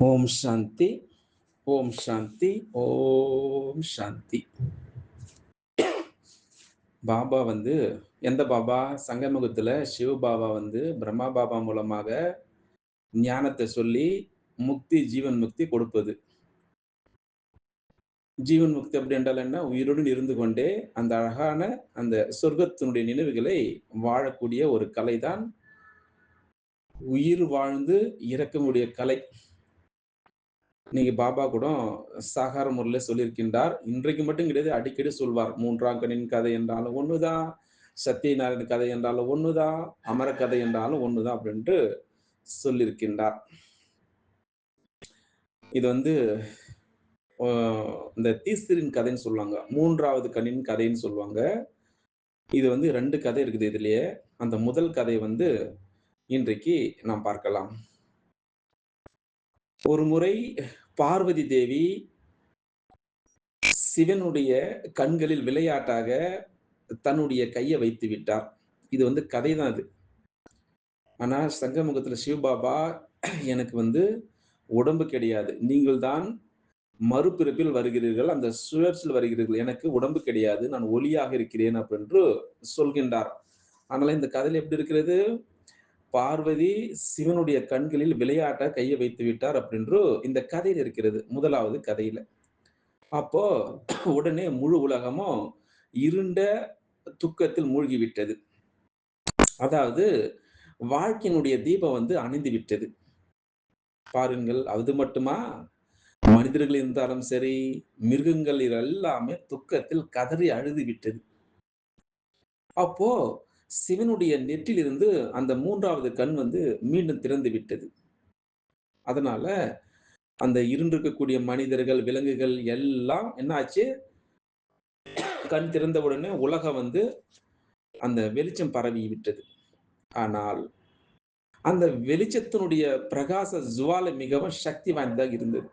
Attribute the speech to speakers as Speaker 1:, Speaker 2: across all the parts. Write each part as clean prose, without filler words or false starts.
Speaker 1: ஓம் சாந்தி, ஓம் சாந்தி, ஓம் சாந்தி. பாபா வந்து எந்த பாபா? சங்கமுகத்துல சிவ பாபா வந்து பிரம்மா பாபா மூலமாக ஞானத்தை சொல்லி ஜீவன் முக்தி கொடுப்பது. ஜீவன் முக்தி அப்படி என்றால் என்ன? உயிருடன் இருந்து கொண்டே அந்த அழகான அந்த சொர்க்கத்தினுடைய நினைவுகளை வாழக்கூடிய ஒரு கலைதான் உயிர் வாழ்ந்து இறக்கக்கூடிய கலை. நீங்க பாபா கூட சாகார முறையில சொல்லியிருக்கின்றார். இன்றைக்கு மட்டும் கிடையாது, அடிக்கடி சொல்வார். 3ஆம் கண்ணின் கதை என்றாலும் ஒண்ணுதான், சத்தியநாராயண கதை என்றாலும் ஒண்ணுதான், அமர கதை என்றாலும் ஒண்ணுதான் அப்படின்ட்டு சொல்லியிருக்கின்றார். இது வந்து இந்த தீஸ்திரின் கதைன்னு சொல்லுவாங்க. 3வது கண்ணின் கதைன்னு சொல்லுவாங்க. இது வந்து 2 கதை இருக்குது இதுலயே. அந்த முதல் கதை வந்து இன்றைக்கு நாம் பார்க்கலாம். ஒரு முறை பார்வதி தேவி சிவனுடைய கண்களில் விளையாட்டாக தன்னுடைய கையை வைத்து விட்டார். இது வந்து கதை தான் அது. ஆனா சங்கமுகத்துல சிவபாபா எனக்கு வந்து உடம்பு கிடையாது. நீங்கள் தான் மறுபிறப்பில் வருகிறீர்கள். அந்த சுழற்சியில் வருகிறீர்கள். எனக்கு உடம்பு கிடையாது. நான் ஒளியாக இருக்கிறேன் அப்படின்னு சொல்கின்றார். அதனால இந்த கதையில எப்படி இருக்கிறது? பார்வதி சிவனுடைய கண்களில் விளையாட்ட கையை வைத்து விட்டார் அப்படின்னு இந்த கதையில் இருக்கிறது. முதலாவது கதையில. அப்போ உடனே முழு உலகமும் இருண்ட துக்கத்தில் மூழ்கிவிட்டது. அதாவது வாழ்க்கையினுடைய தீபம் வந்து அணைந்து விட்டது. பாருங்கள், அது மட்டுமா? மனிதர்கள் இருந்தாலும் சரி, மிருகங்கள் எல்லாமே துக்கத்தில் கதறி அழுது விட்டது. அப்போ சிவனுடைய நெற்றிலிருந்து அந்த 3வது கண் வந்து மீண்டும் திறந்து விட்டது. அதனால அந்த இருண்டிருக்கக்கூடிய மனிதர்கள், விலங்குகள் எல்லாம் என்ன ஆச்சு? கண் திறந்தவுடனே உலகம் வந்து அந்த வெளிச்சம் பரவி விட்டது. ஆனால் அந்த வெளிச்சத்தினுடைய பிரகாச ஜுவாலை மிகவும் சக்தி வாய்ந்ததாக இருந்தது.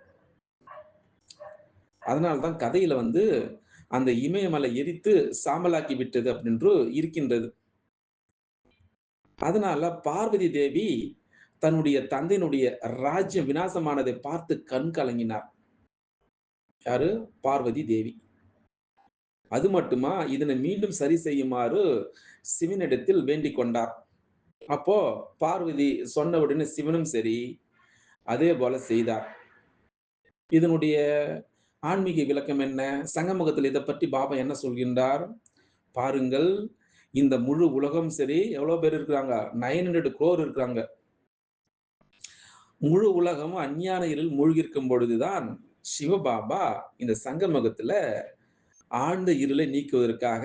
Speaker 1: அதனால்தான் கதையில வந்து அந்த இமயமலை எரித்து சாம்பலாக்கி விட்டது அப்படின்று இருக்கின்றது. அதனால பார்வதி தேவி தன்னுடைய தந்தையினுடைய ராஜ்யம் விநாசமானதை பார்த்து கண் கலங்கினார். யாரு? பார்வதி தேவி. அது மட்டுமா, இதனை மீண்டும் சரி செய்யுமாறு சிவனிடத்தில் வேண்டிக் கொண்டார். அப்போ பார்வதி சொன்ன உடனே சிவனும் சரி அதே போல செய்தார். இதனுடைய ஆன்மீக விளக்கம் என்ன? சங்கமுகத்தில் இதை பற்றி பாபா என்ன சொல்கின்றார்? பாருங்கள், இந்த முழு உலகம் சரி எவ்வளவு பேர் இருக்கிறாங்க? 900 crore இருக்கிறாங்க. முழு உலகமும் அஞ்ஞான இருள் மூழ்கிருக்கும் பொழுதுதான் சிவபாபா இந்த சங்கமுகத்துல ஆழ்ந்த இருளை நீக்குவதற்காக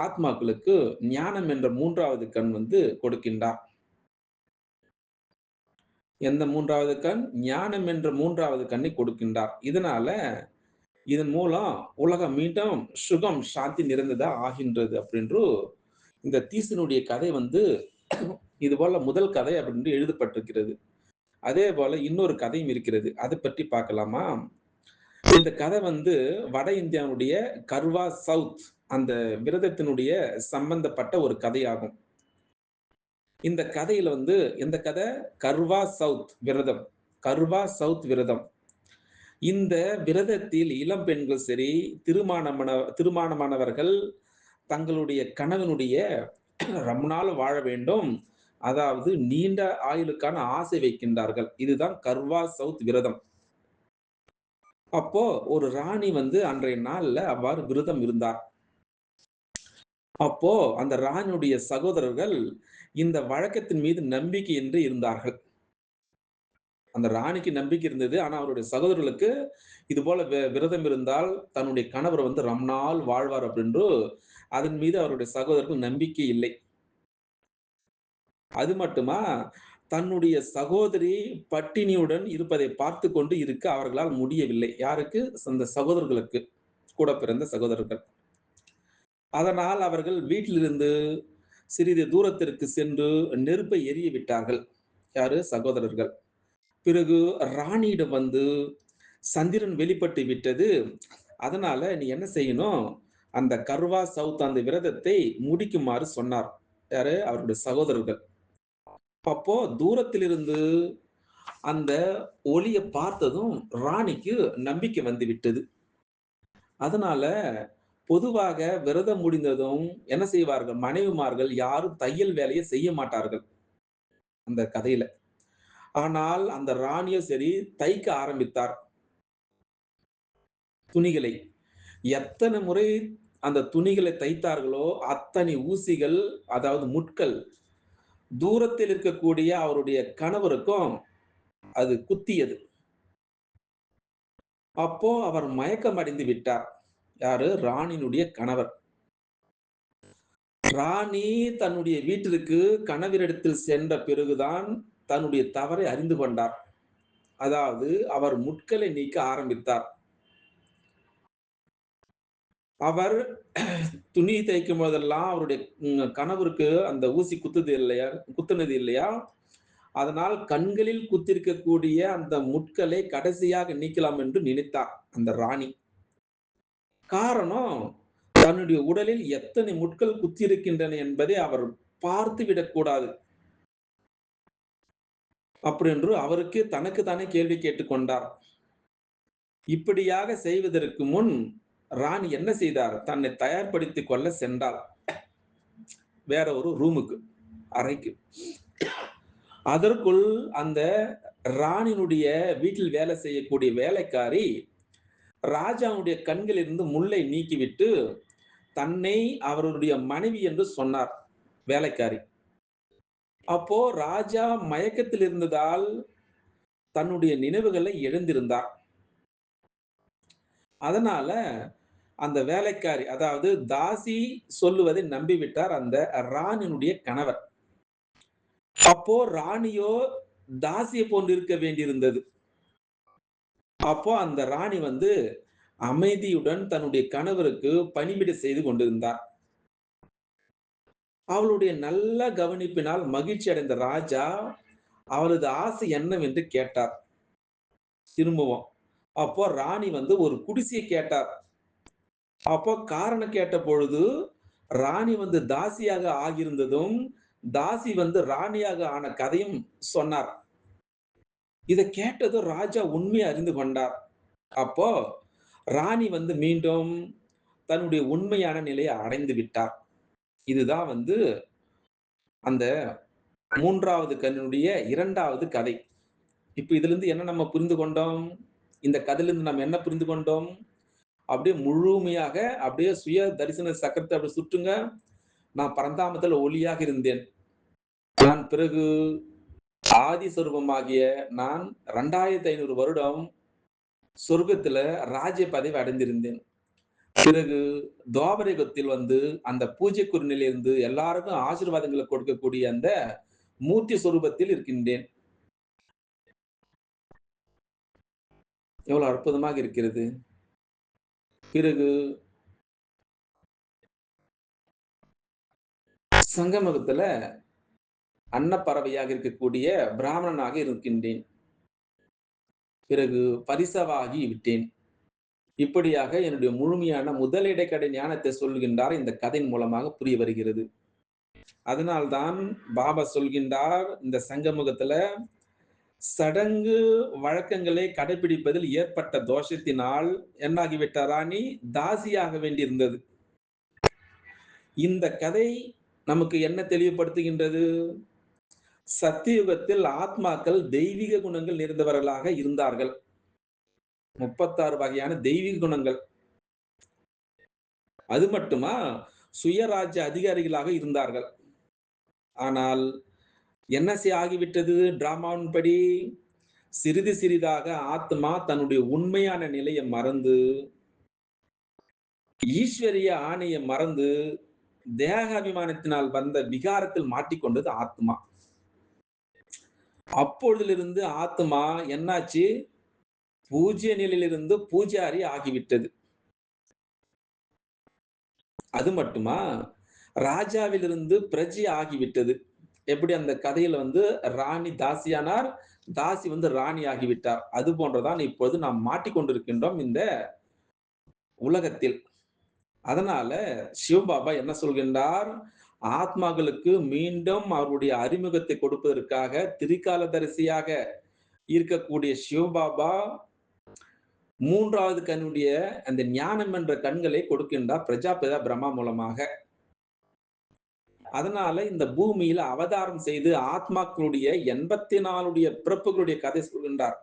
Speaker 1: ஆத்மாக்களுக்கு ஞானம் என்ற 3வது கண் வந்து கொடுக்கின்றார். எந்த 3வது கண்? ஞானம் என்ற 3வது கண்ணை கொடுக்கின்றார். இதன் மூலம் உலகம் மீண்டும் சுகம், சாந்தி நிறைந்ததா ஆகின்றது அப்படின்று இந்த தீசனுடைய கதை வந்து இது போல முதல் கதை அப்படின்னு எழுதப்பட்டிருக்கிறது. அதே போல இன்னொரு கதையும் இருக்கிறது. அதை பற்றி பார்க்கலாமா? இந்த கதை வந்து வட இந்தியாவுடைய கர்வா சவுத் அந்த விரதத்தினுடைய சம்பந்தப்பட்ட ஒரு கதையாகும். இந்த கதையில வந்து எந்த கதை? கர்வா சவுத் விரதம். கர்வா சவுத் விரதம். இந்த விரதத்தில் இளம் பெண்கள் சரி, திருமணமானவர்கள் தங்களுடைய கணவனுடைய ரொம்ப நாள் வாழ வேண்டும், அதாவது நீண்ட ஆயுளுக்கான ஆசை வைக்கின்றார்கள். இதுதான் கர்வா சவுத் விரதம். அப்போ ஒரு ராணி வந்து அன்றைய நாள்ல அவ்வாறு விரதம் இருந்தார். அப்போ அந்த ராணியுடைய சகோதரர்கள் இந்த வழக்கத்தின் மீது நம்பிக்கையின்றி இருந்தார்கள். அந்த ராணிக்கு நம்பிக்கை இருந்தது. ஆனா அவருடைய சகோதரர்களுக்கு இது போல விரதம் இருந்தால் தன்னுடைய கணவர் வந்து ரொம்ப நாள் வாழ்வார் அப்படின்று அதன் மீது அவருடைய சகோதரர்கள் நம்பிக்கை இல்லை. அது மட்டுமா, தன்னுடைய சகோதரி பட்டினியுடன் இருப்பதை பார்த்து கொண்டு இருக்க அவர்களால் முடியவில்லை. யாருக்கு? அந்த சகோதரர்களுக்கு, கூட பிறந்த சகோதரர்கள். அதனால் அவர்கள் வீட்டிலிருந்து சிறிது தூரத்திற்கு சென்று நெருப்பை எரிய விட்டார்கள். யாரு? சகோதரர்கள். பிறகு ராணியிடம் வந்து சந்திரன் வெளிப்பட்டு விட்டது. அதனால நீ என்ன செய்யணும்? அந்த கர்வா சவுத் அந்த விரதத்தை முடிக்குமாறு சொன்னார். யாரு? அவருடைய சகோதரர்கள். அப்போ தூரத்திலிருந்து அந்த ஒளிய பார்த்ததும் ராணிக்கு நம்பிக்கை வந்து விட்டது. அதனால பொதுவாக விரதம் முடிந்ததும் என்ன செய்வார்கள்? மனைவிமார்கள் யாரும் தையல் வேலைய செய்ய மாட்டார்கள், அந்த கதையில. ஆனால் அந்த ராணியோ சரி, தைக்க ஆரம்பித்தார் துணிகளை. எத்தன முறை அந்த துணிகளை தைத்தார்களோ, அத்தனை ஊசிகள், அதாவது முட்கள், தூரத்தில் இருக்கக்கூடிய அவருடைய கணவருக்கும் அது குத்தியது. அப்போ அவர் மயக்கம் அடைந்து விட்டார். யாரு? ராணியினுடைய கணவர். ராணி தன்னுடைய வீட்டிற்கு கணவரிடத்தில் சென்ற பிறகுதான் தன்னுடைய தவறை அறிந்து கொண்டார். அதாவது அவர் முட்களை நீக்க ஆரம்பித்தார். அவர் துணி தைக்கும் போதெல்லாம் அவருடைய கணவருக்கு அந்த ஊசி குத்துது இல்லையா? குத்துனது இல்லையா? அதனால் கண்களில் குத்திருக்கக்கூடிய அந்த முட்களை கடைசியாக நீக்கலாம் என்று நினைத்தார் அந்த ராணி. காரணம், தன்னுடைய உடலில் எத்தனை முட்கள் குத்தியிருக்கின்றன என்பதை அவர் பார்த்து விடக்கூடாது. அப்படியென்று அவருக்கே தனக்கு தானே கேள்வி கேட்டுக் கொண்டார். இப்படியாக செய்வதற்கு முன் ராணி என்ன செய்தார்? தன்னை தயார்படுத்திக் கொள்ள சென்றாள். வேற ஒரு ரூமுக்கு, அறைக்கு. அதற்குள் அந்த ராணியினுடைய வீட்டில் வேலை செய்யக்கூடிய வேலைக்காரி ராஜாவுடைய கண்களிலிருந்து முள்ளை நீக்கிவிட்டு தன்னை அவருடைய மனைவி என்று சொன்னார் வேலைக்காரி. அப்போ ராஜா மயக்கத்தில் இருந்ததால் தன்னுடைய நினைவுகளை இழந்திருந்தார். அதனால அந்த வேலைக்காரி, அதாவது தாசி சொல்லுவதை நம்பிவிட்டார் அந்த ராணியினுடைய கணவர். அப்போ ராணியோ தாசியை போன்று இருக்க வேண்டியிருந்தது. அப்போ அந்த ராணி வந்து அமைதியுடன் தன்னுடைய கணவருக்கு பணிவிடை செய்து கொண்டிருந்தார். அவளுடைய நல்ல கவனிப்பினால் மகிழ்ச்சி அடைந்த ராஜா அவளது ஆசை என்னவென்று கேட்டார் திரும்பவும். அப்போ ராணி வந்து ஒரு குடிசையை கேட்டார். அப்போ காரணம் கேட்ட பொழுது ராணி வந்து தாசியாக ஆகியிருந்ததும், தாசி வந்து ராணியாக ஆன கதையும் சொன்னார். இத கேட்டதும் ராஜா உண்மையை அறிந்து கொண்டார். அப்போ ராணி வந்து மீண்டும் தன்னுடைய உண்மையான நிலையை அடைந்து விட்டார். இதுதான் வந்து அந்த 3வது கண்ணினுடைய 2வது கதை. இப்ப இதிலிருந்து என்ன நம்ம புரிந்து கொண்டோம்? இந்த கதையிலிருந்து நம்ம என்ன புரிந்து கொண்டோம்? அப்படியே முழுமையாக அப்படியே சுய தரிசன சக்கரத்தை அப்படி சுற்றுங்க. நான் பரந்தாமத்துல ஒளியாக இருந்தேன். நான் பிறகு ஆதி சொரூபமாகிய நான் 2500 வருடம் சொர்க்கத்துல ராஜ்ய பதவி அடைந்திருந்தேன். பிறகு துவாபர யுகத்தில் வந்து அந்த பூஜ்யக்குரு நிலையிலிருந்து எல்லாருக்கும் ஆசீர்வாதங்களை கொடுக்கக்கூடிய அந்த மூர்த்தி சொரூபத்தில் இருக்கின்றேன். எவ்வளவு அற்புதமாக இருக்கிறது. பிறகு சங்கமத்துல அன்னப்பறவையாக இருக்கக்கூடிய பிராமணனாக இருக்கின்றேன். பிறகு பரிசவாகி விட்டேன். இப்படியாக என்னுடைய முழுமையான முதல் இடைக்கடை ஞானத்தை சொல்கின்றார் இந்த கதையின் மூலமாக புரிய வருகிறது. அதனால்தான் பாபா சொல்கின்றார் இந்த சங்கமுகத்துல சடங்கு வழக்கங்களை கடைபிடிப்பதில் ஏற்பட்ட தோஷத்தினால் என்னாகிவிட்ட ராணி தாசியாக வேண்டியிருந்தது. இந்த கதை நமக்கு என்ன தெளிவுபடுத்துகின்றது? சத்தியுகத்தில் ஆத்மாக்கள் தெய்வீக குணங்கள் நிறைந்தவர்களாக இருந்தார்கள். 36 வகையான தெய்வீக குணங்கள். அது மட்டுமா, சுயராஜ்ய அதிகாரிகளாக இருந்தார்கள். ஆனால் என்ன ஆகிவிட்டது டிராமாவின்படி? சிறிது சிறிதாக ஆத்மா தன்னுடைய உண்மையான நிலையை மறந்து, ஈஸ்வரிய ஆணையை மறந்து, தேக அபிமானத்தினால் வந்த விகாரத்தில் மாட்டிக்கொண்டது ஆத்மா. அப்பொழுதிலிருந்து ஆத்மா என்னாச்சு? பூஜ்ய நிலையிலிருந்து பூஜாரி ஆகிவிட்டது. அது மட்டுமா, ராஜாவிலிருந்து பிரஜை ஆகிவிட்டது. எப்படி அந்த கதையில வந்து ராணி தாசியானார், தாசி வந்து ராணி ஆகிவிட்டார். அது போன்றதான் இப்பொழுது நாம் மாட்டிக்கொண்டிருக்கின்றோம் இந்த உலகத்தில். அதனால சிவபாபா என்ன சொல்கின்றார்? ஆத்மாக்களுக்கு மீண்டும் அவருடைய அறிமுகத்தை கொடுப்பதற்காக திரிகாலதரிசியாக இருக்கக்கூடிய சிவபாபா 3வது கண்ணுடைய அந்த ஞானம் என்ற கண்களை கொடுக்கின்றார் பிரஜாபிதா பிரம்மா மூலமாக. அதனால இந்த பூமியில அவதாரம் செய்து ஆத்மாக்களுடைய 84 பிறப்புகளுடைய கதை சொல்கின்றார்.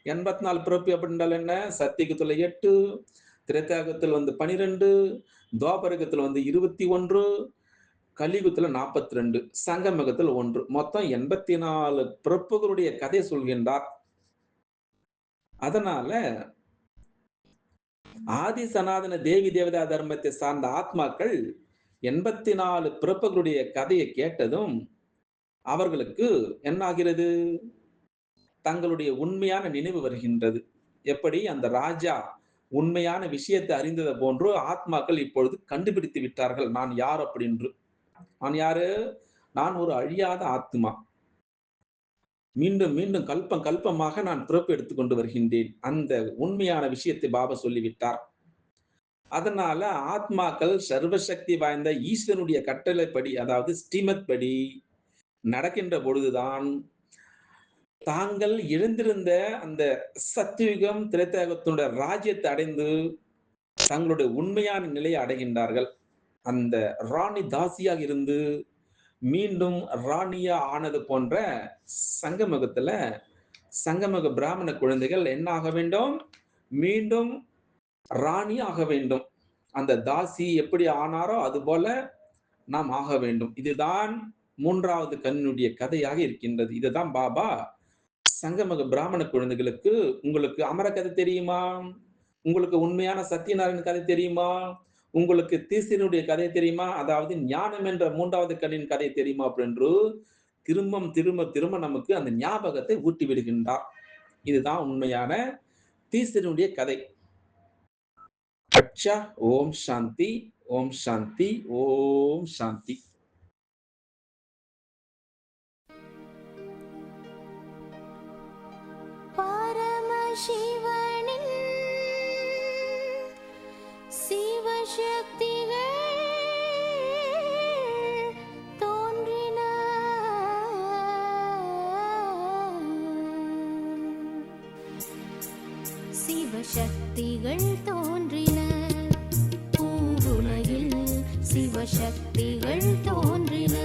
Speaker 1: 84 பிறப்பு அப்படின்றால் என்ன? சத்தியுகத்துல 8, திரேதாயுகத்தில் 12, துவாபரகத்துல 21, கலியுகத்துல 42, சங்கமயுகத்தில் 1. மொத்தம் 84 பிறப்புகளுடைய கதை சொல்கின்றார். அதனால ஆதி சனாதன தேவி தேவதா தர்மத்தை சார்ந்த ஆத்மாக்கள் 84 பிறப்புகளுடைய கதையை கேட்டதும் அவர்களுக்கு என்ன ஆகிறது? தங்களுடைய உண்மையான நினைவு வருகின்றது. எப்படி அந்த ராஜா உண்மையான விஷயத்தை அறிந்தது போன்று ஆத்மாக்கள் இப்பொழுது கண்டுபிடித்து விட்டார்கள். நான் யார் அப்படின்று. நான் யாரு? நான் ஒரு அழியாத ஆத்மா. மீண்டும் மீண்டும் கல்பம் கல்பமாக நான் பிறப்பு எடுத்துக்கொண்டு வருகின்றேன். அந்த உண்மையான விஷயத்தை பாபா சொல்லிவிட்டார். அதனால ஆத்மாக்கள் சர்வசக்தி வாய்ந்த ஈஸ்வரனுடைய கட்டளைப்படி, அதாவது ஸ்ரீமத் படி நடக்கின்ற பொழுதுதான் தாங்கள் எழுந்திருந்த அந்த சத்தியுகம் திரேதாயுகத்தினுடைய ராஜ்யத்தை அடைந்து தங்களுடைய உண்மையான நிலையை அடைகின்றார்கள். அந்த ராணி தாசியாக இருந்து மீண்டும் ராணியா ஆனது போன்ற சங்கமகத்துல சங்கமக பிராமண குழந்தைகள் என்ன ஆக வேண்டும்? மீண்டும் ராணி ஆக வேண்டும். அந்த தாசி எப்படி ஆனாரோ அது போல நாம் ஆக வேண்டும். இதுதான் 3வது கண்ணுடைய கதையாக இருக்கின்றது. இதுதான் பாபா சங்கமக பிராமண குழந்தைகளுக்கு, உங்களுக்கு அமர கதை தெரியுமா? உங்களுக்கு உண்மையான சத்யநாராயணன் கதை தெரியுமா? உங்களுக்கு தீசினுடைய கதை தெரியுமா? அதாவது ஞானம் என்ற 3வது கண்ணின் கதை தெரியுமா? அப்படின்னு திரும்ப திரும்ப நமக்கு அந்த ஞாபகத்தை ஊட்டி விடுகின்றார். இதுதான் உண்மையான தீசினுடைய கதை. அச்சா. ஓம் சாந்தி, ஓம் சாந்தி, ஓம் சாந்தி.
Speaker 2: பரமசிவனின் சிவசக்திகள் தோன்றின. சிவசக்திகள் தோன்றின. பூவுலகில் சிவசக்திகள் தோன்றின.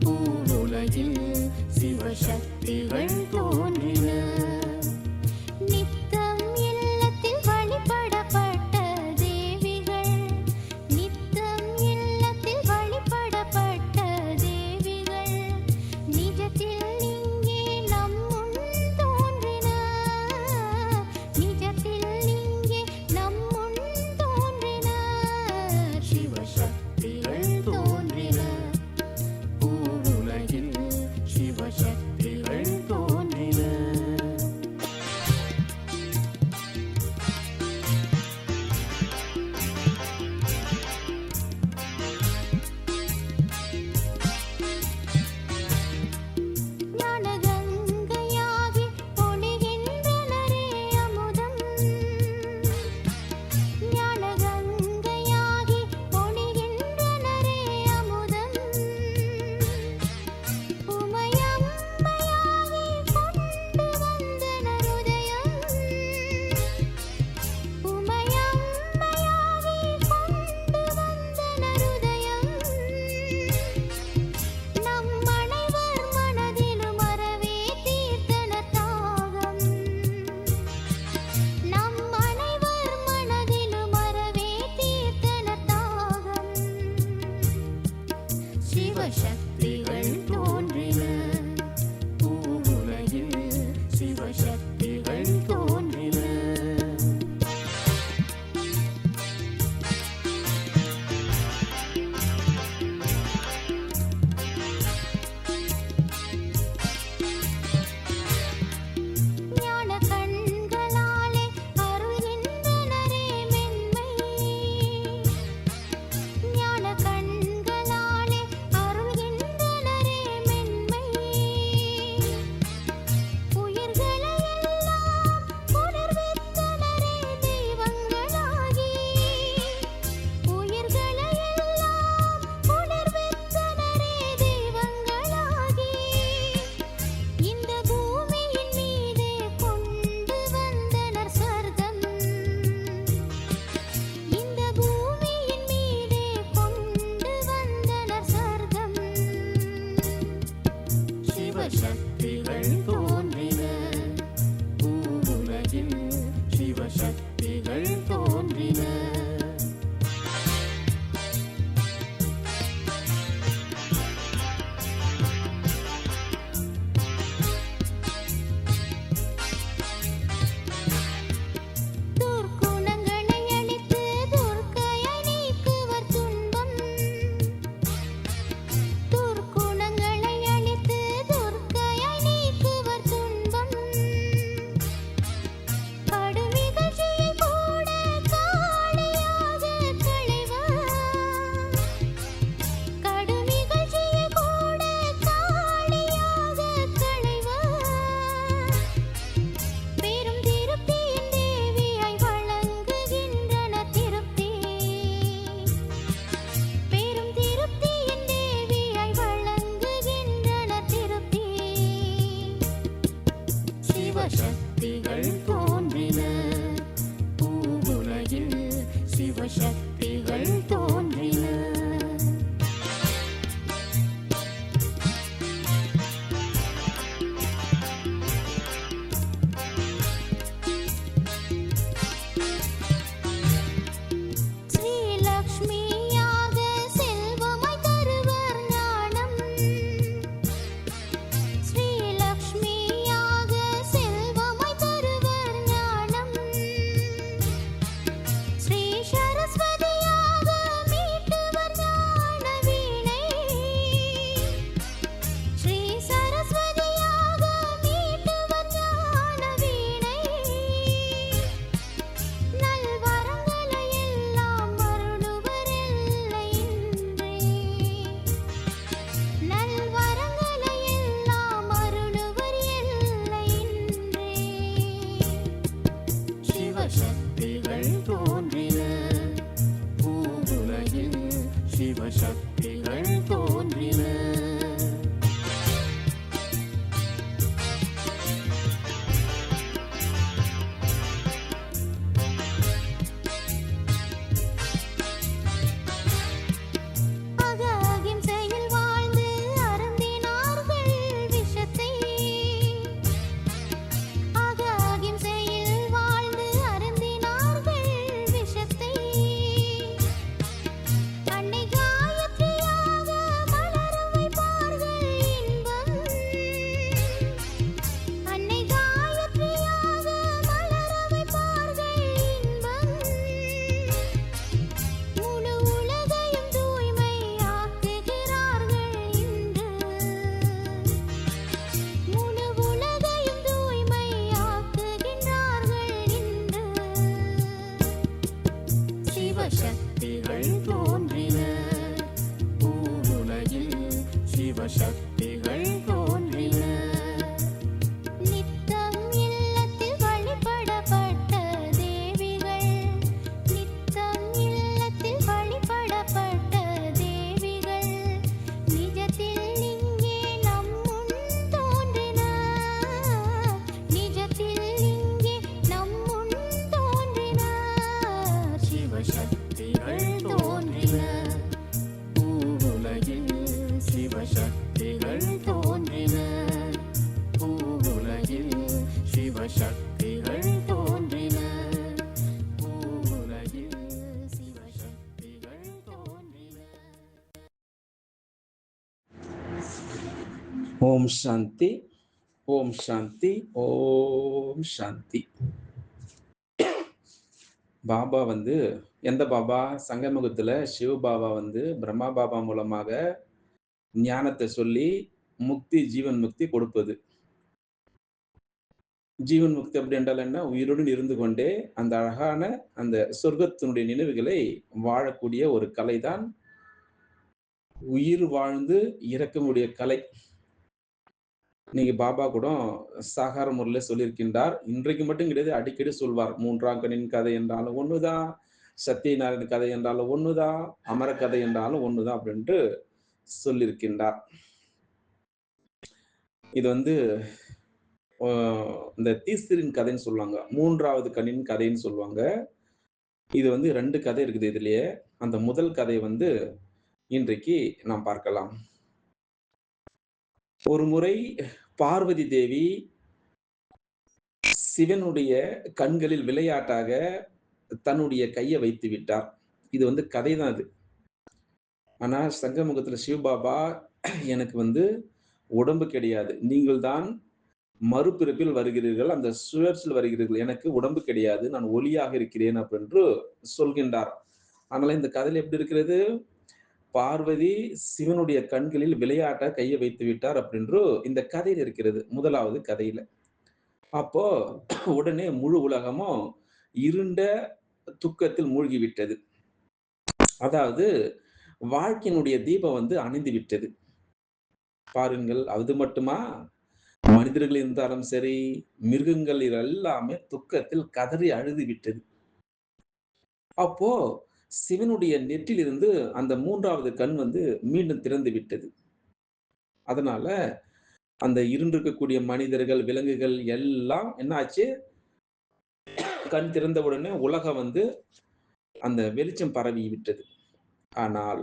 Speaker 2: பூவுலகில் சிவசக்திகள் தோன்றின. நித்தம் இல்லத்தில் வழிபடப்பட்ட தேவிகள், நித்தம் இல்லத்தில் வழிபடப்பட்ட தேவிகள் நிஜத்தில் இங்கே நம் முன் தோன்றின. நிஜத்தில் இங்கே நம் முன் தோன்றின. சிவசக்திகள் தோன்றின. பூவுலகில் சிவசக்திகள் தோன்றின. சிவசக்திகள் தோன்றின பூவுலகில் சிவசக்திகள் தோன்றின ஸ்ரீலக்ஷ்மியாக செல்வமாய் தருவர் ஞானம் ஸ்ரீலக்ஷ்மியாக செல்வமாய் தருவர் ஞானம் ஸ்ரீ சரஸ்வதியாக மீட்டுவர் ஞான வீணை ஸ்ரீ சரஸ்வதியாக மீட்டுவர் ஞான வீணை நல்வரங்களை எல்லாம் அருளுவர் எல்லையின்றே நல்வரங்களை எல்லாம் அருளுவர் எல்லையின்றே சிவசக்திகள் தோன்றின பூவுலகில் சிவசக்திகள் தோன்றின அகிம்சையில் வாழ்ந்து அருந்தினார்கள் விஷத்தை அகிம்சையில் வாழ்ந்து அருந்தினார்கள் விஷத்தை அன்னை காயத்ரியாக மலர வைப்பார்கள் இன்பம் அன்னை காயத்ரியாக மலர வைப்பார்கள் இன்பம் முழு உலகையும் தூய்மையாக்குகிறார்கள் இன்று முழு உலகையும் தூய்மையாக்குகின்றார்கள் இன்று சிவசக்திகள் தோன்றின பூவுலகில் சிவசக்திகள் தோன்றின நித்தம் இல்லத்தில் வழிபடப்பட்ட தேவிகள் நித்தம் இல்லத்தில் வழிபடப்பட்ட தேவிகள் நிஜத்தில் இங்கே நம் முன் தோன்றினார் நிஜத்தில் இங்கே நம் முன் தோன்றினார் சிவசக்திகள் தோன்றின பூவுலகில் சிவசக்திகள் தோன்றின பூவுலகில் சிவசக்திகள் தோன்றின பூவுலகில் சிவசக்திகள் தோன்றின
Speaker 1: ஓம் சாந்தி, ஓம் சாந்தி, ஓம் சாந்தி. பாபா வந்து எந்த பாபா? சங்கமுகத்துல சிவ பாபா வந்து பிரம்மா பாபா மூலமாக ஞானத்தை சொல்லி முக்தி, ஜீவன் முக்தி கொடுப்பது. ஜீவன் முக்தி அப்படி என்றால் என்ன? உயிருடன் இருந்து கொண்டே அந்த அழகான அந்த சொர்க்கத்தினுடைய நினைவுகளை வாழக்கூடிய ஒரு கலைதான் உயிர் வாழ்ந்து இறக்கக்கூடிய கலை. நீங்க பாபா கூட சாகார முறையில் சொல்லியிருக்கின்றார். இன்றைக்கு மட்டும் கிடையாது, அடிக்கடி சொல்வார். 3ஆம் கண்ணின் கதை என்றாலும் ஒண்ணுதான், சத்தியநாராயண கதை என்றாலும் ஒண்ணுதான், அமர கதை என்றாலும் ஒண்ணுதான் அப்படின்ட்டு சொல்லியிருக்கின்றார். இது வந்து இந்த தீஸ்திரின் கதைன்னு சொல்லுவாங்க, 3வது கண்ணின் கதைன்னு சொல்லுவாங்க. இது வந்து 2 கதை இருக்குது இதுலயே. அந்த முதல் கதை வந்து இன்றைக்கு நாம் பார்க்கலாம். ஒரு முறை பார்வதி தேவி சிவனுடைய கண்களில் விளையாட்டாக தன்னுடைய கையை வைத்து விட்டார். இது வந்து கதை தான் இது. ஆனா சங்கமுகத்துல சிவபாபா எனக்கு வந்து உடம்பு கிடையாது, நீங்கள் தான் மறுபிறப்பில் வருகிறீர்கள், அந்த சுழற்சியில் வருகிறீர்கள், எனக்கு உடம்பு கிடையாது, நான் ஒளியாக இருக்கிறேன் அப்படின்னு சொல்கின்றார். அதனால இந்த கதையில எப்படி இருக்கிறது? பார்வதி சிவனுடைய கண்களில் விளையாட்ட கையை வைத்து விட்டார் அப்படின்று இந்த கதையில் இருக்கிறது, முதலாவது கதையில. அப்போ உடனே முழு உலகமும் இருண்ட துக்கத்தில் மூழ்கி விட்டது. அதாவது வாழ்க்கையினுடைய தீபம் வந்து அணைந்து விட்டது. பாருங்கள், அது மட்டுமா? மனிதர்கள் இருந்தாலும் சரி, மிருகங்கள் எல்லாமே துக்கத்தில் கதறி அழுது விட்டது. அப்போ சிவனுடைய நெற்றிலிருந்து அந்த 3வது கண் வந்து மீண்டும் திறந்து விட்டது. அதனால அந்த இருண்டிருக்கக்கூடிய மனிதர்கள், விலங்குகள் எல்லாம் என்ன ஆச்சு? கண் திறந்தவுடனே உலகம் வந்து அந்த வெளிச்சம் பரவி விட்டது. ஆனால்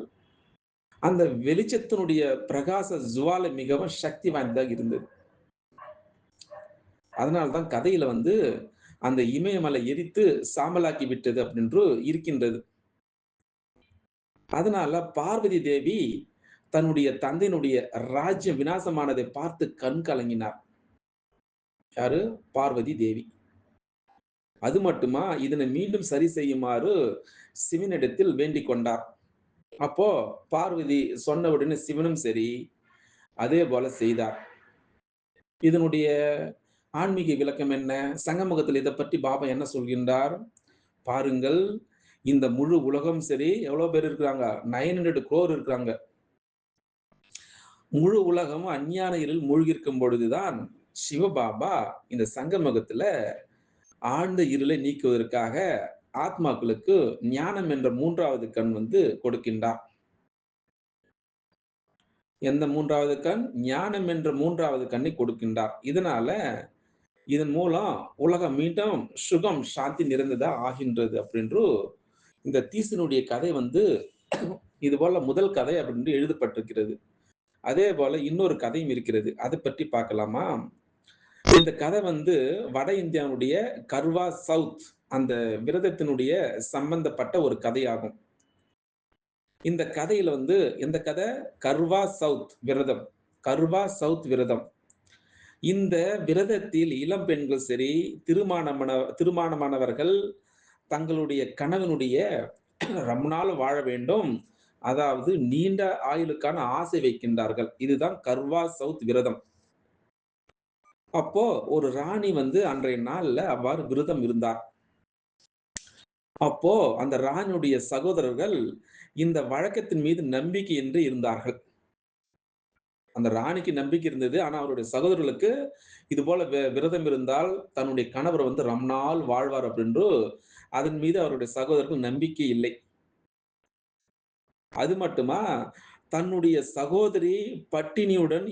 Speaker 1: அந்த வெளிச்சத்தினுடைய பிரகாச ஜுவாலை மிகவும் சக்தி வாய்ந்ததாக இருந்தது. அதனால தான் கதையில வந்து அந்த இமயமலை எரித்து சாம்பலாக்கி விட்டது அப்படின்று இருக்கின்றது. அதனால பார்வதி தேவி தன்னுடைய தந்தையினுடைய ராஜ்யம் விநாசமானதை பார்த்து கண் கலங்கினார். யாரு? பார்வதி தேவி. அது மட்டுமா, இதனை மீண்டும் சரி செய்யுமாறு சிவனிடத்தில் வேண்டிக் கொண்டார். அப்போ பார்வதி சொன்ன உடனே சிவனும் சரி, அதே போல செய்தார். இதனுடைய ஆன்மீக விளக்கம் என்ன? சங்கமகத்தில் இத பற்றி பாபா என்ன சொல்கின்றார்? பாருங்கள், இந்த முழு உலகம் சரி, எவ்வளவு பேர் இருக்கிறாங்க? 900 crore இருக்கிறாங்க. முழு உலகமும் அஞ்ஞான இருளில் மூழ்கியிருக்கும் பொழுதுதான், சிவபாபா இந்த சங்கமகத்துல ஆழ்ந்த இருளை நீக்குவதற்காக ஆத்மாக்களுக்கு ஞானம் என்ற 3வது கண் வந்து கொடுக்கின்றார். எந்த 3வது கண்? ஞானம் என்ற 3வது கண்ணை கொடுக்கின்றார். இதன் மூலம் உலகம் மீண்டும் சுகம், சாந்தி நிறைந்ததா ஆகின்றது அப்படின்று இந்த தீசனுடைய கதை வந்து இது போல முதல் கதை அப்படின்னு எழுதப்பட்டிருக்கிறது. அதே போல இன்னொரு கதையும் இருக்கிறது. அதை பற்றி பார்க்கலாமா? இந்த கதை வந்து வட இந்தியாவுடைய கர்வா சவுத் அந்த விரதத்தினுடைய சம்பந்தப்பட்ட ஒரு கதையாகும். இந்த கதையில வந்து எந்த கதை? கர்வா சவுத் விரதம். கர்வா சவுத் விரதம். இந்த விரதத்தில் இளம் பெண்கள் சரி, திருமணமானவர்கள் தங்களுடைய கணவனுடைய ரொம்ப நாள் வாழ வேண்டும். அதாவது நீண்ட ஆயுளுக்கான ஆசை வைக்கின்றார்கள். இதுதான் கர்வா சவுத் விரதம். அப்போ ஒரு ராணி வந்து அன்றைய நாள்ல அவ்வாறு விரதம் இருந்தார். அப்போ அந்த ராணியுடைய சகோதரர்கள் இந்த வழக்கத்தின் மீது நம்பிக்கையின்றி இருந்தார்கள். அந்த ராணிக்கு நம்பிக்கை இருந்தது. ஆனா அவருடைய சகோதரர்களுக்கு இது போல விரதம் இருந்தால் தன்னுடைய கணவர் வந்து ரொம்ப நாள் வாழ்வார் அப்படின்று அதன் மீது அவருடைய சகோதரர்கள் நம்பிக்கை இல்லை. அது மட்டுமா, தன்னுடைய சகோதரி பட்டினியுடன்